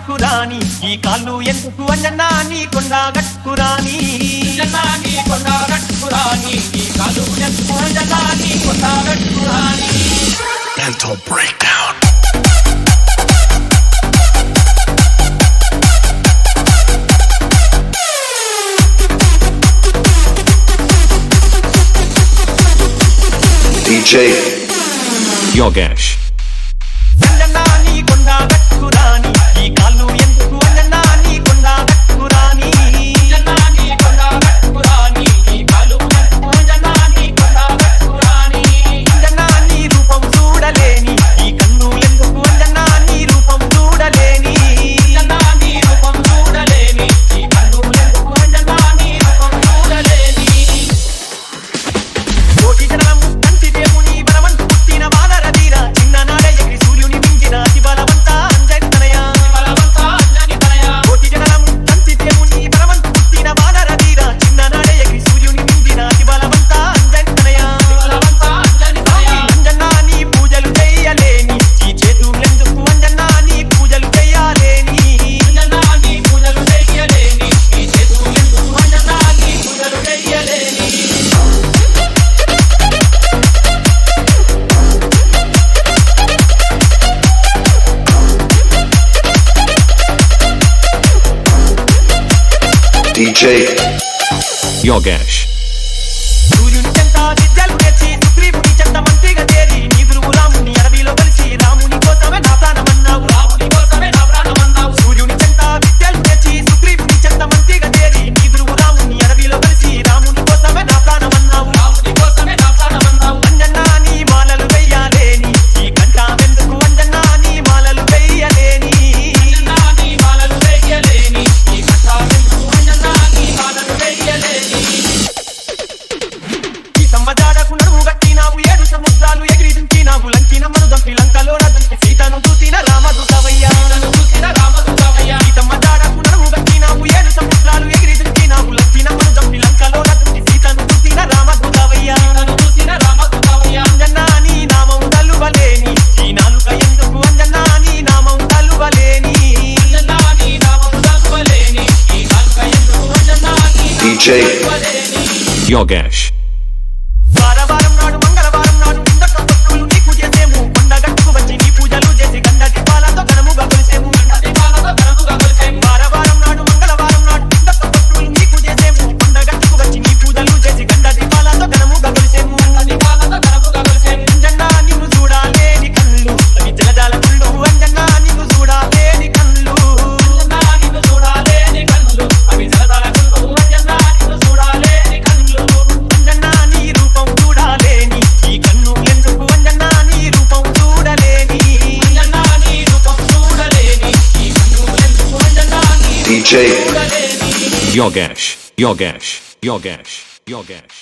గట్టురాని ఈ కాళ్ళు ఎందుకు అంజన్నా నీ కొండ గట్టురాని నీ కొండ గట్టురాని ఈ కాళ్ళు ఎందుకు అంజన్నా నీ కొండ గట్టురాని. Mental breakdown. DJ Yogesh. అంజన్నా నీ కొండ గట్టురాని ఈ కాళ్ళు ఎందుకు అంజన్నా నీ కొండ గట్టురాని నీ కొండ గట్టురాని ఈ కాళ్ళు ఎందుకు అంజన్నా నీ కొండ గట్టురాని. అంజన్నా నీ రూపం చూడలేని ఈ కన్ను ఎందుకు అంజన్నా నీ రూపం చూడలేని అంజన్నా నీ రూపం చూడలేని ఈ కళ్ళు ఎందుకు అంజన్నా నీ రూపం చూడలేని. కోటి జనము కంటి దేవుని బలవంతు పుట్టిన వానరధీర చిన్ననాడే ఎగిరి సూర్యుని మించిన అతి బలవంత అంజనితనయ బలవంత అంజనితనయ. కోటి జనము కంటి దేవుని బలవంతు పుట్టిన వానరధీర చిన్ననాడే ఎగిరి సూర్యుని మించిన అతి బలవంత అంజనితనయ బలవంత అంజనితనయ. అంజన్నా నీ పూజలు చెయ్యలేని ఈ చేతులెందుకు అంజన్నా నీ పూజలు చెయ్యాలేని అంజన్నా నీ పూజలు చెయ్యలేని ఈ చేతులెందుకు అంజన్నా నీ పూజలు చెయ్యలేని. DJ Yogesh. సూర్యుని చెంత విద్యలు నేర్చి సుగ్రీవుని చెంత మంత్రిగా చేరి నీ గురువు రాముని అడవిలో కలిసి రాముని కోసమే నా ప్రాణమన్నావు రాముని కోసమే నా ప్రాణమన్నావు. సూర్యుని చెంత విద్యలు నేర్చి సుగ్రీవుని చెంత మంత్రిగా చేరి నీ గురువు రాముని అడవిలో కలిసి రాముని కోసమే నా ప్రాణమన్నావు రాముని కోసమే నా ప్రాణమన్నావు. అంజన్నా నీ మాలలు వెయ్యాలేని ఈ కంఠమెందుకు అంజన్నా నీ మాలలు వెయ్యలేని అంజన్నా నీ మాలలు వెయ్యలేని ఈ కంఠమెందుకు అంజన్నా నీ మాలలు వెయ్యలేని. ఈ సమ్మజాడకు నడుము గట్టినావు 7 సముద్రాలు ఎగిరి దుంకినావు లంకిన మను దంపి లంకలో దంపి సీతను చూసిన రామదూతవయ్యా నన్ను చూసిన రామదూతమయ్యా. ఈ సమ్మజాడకు నడుము గట్టినావు 7 సముద్రాలు ఎగిరి దుంకినావు లంకిన మను దంపి లంకలో దంపి సీతను చూసిన రామదూతవయ్యా నన్ను చూసిన రామదూతమయ్యా. అంజన్నా నీ నామం తలువలేని ఈ నాలుక ఎందుకు అంజన్నా నీ నామం తలువలేని అంజన్నా నీ నామం తలువలేని ఈ నాలుక ఎందుకు అంజన్నా నీ నామం DJ తలువలేని. Yogesh. వారవారం నాడు మంగళవారం నాడు ఇందక భక్తులు నీకు చేసేము కొండగట్టుకు వచ్చి నీ పూజలు చేసి గండ దీపాలతో ఘనముగా కొలిసేము దీపాలతో ఘనముగా కొలిసేము. వారవారం నాడు మంగళవారం నాడు ఇందక భక్తులు నీకు చేసేము కొండగట్టుకు వచ్చి నీ పూజలు చేసి గండ దీపాలతో ఘనముగా కొలిసేము దీపాలతో ఘనముగా కొలిసేము. అంజన్నా నిన్ను చూడాలేని కళ్ళు అవి జలజాల ముళ్ళు అంజన్నా నిన్ను చూడాలేని కళ్ళు అంజన్నా నిన్ను చూడాలేని కళ్ళు అవి జలజాల కళ్ళు. అంజన్నా నిన్ను చూడాలేని కళ్ళు. అంజన్నా నీ రూపం చూడాలేని ఈ కన్ను ఎందుకు అంజన్నా నీ రూపం చూడలేని అంజన్నా నీ రూపం చూడలేని ఈ కళ్ళు ఎందుకు అంజన్నా నీ రూపం DJ చూడలేని. Yogesh. Yogesh. Yogesh. Yogesh.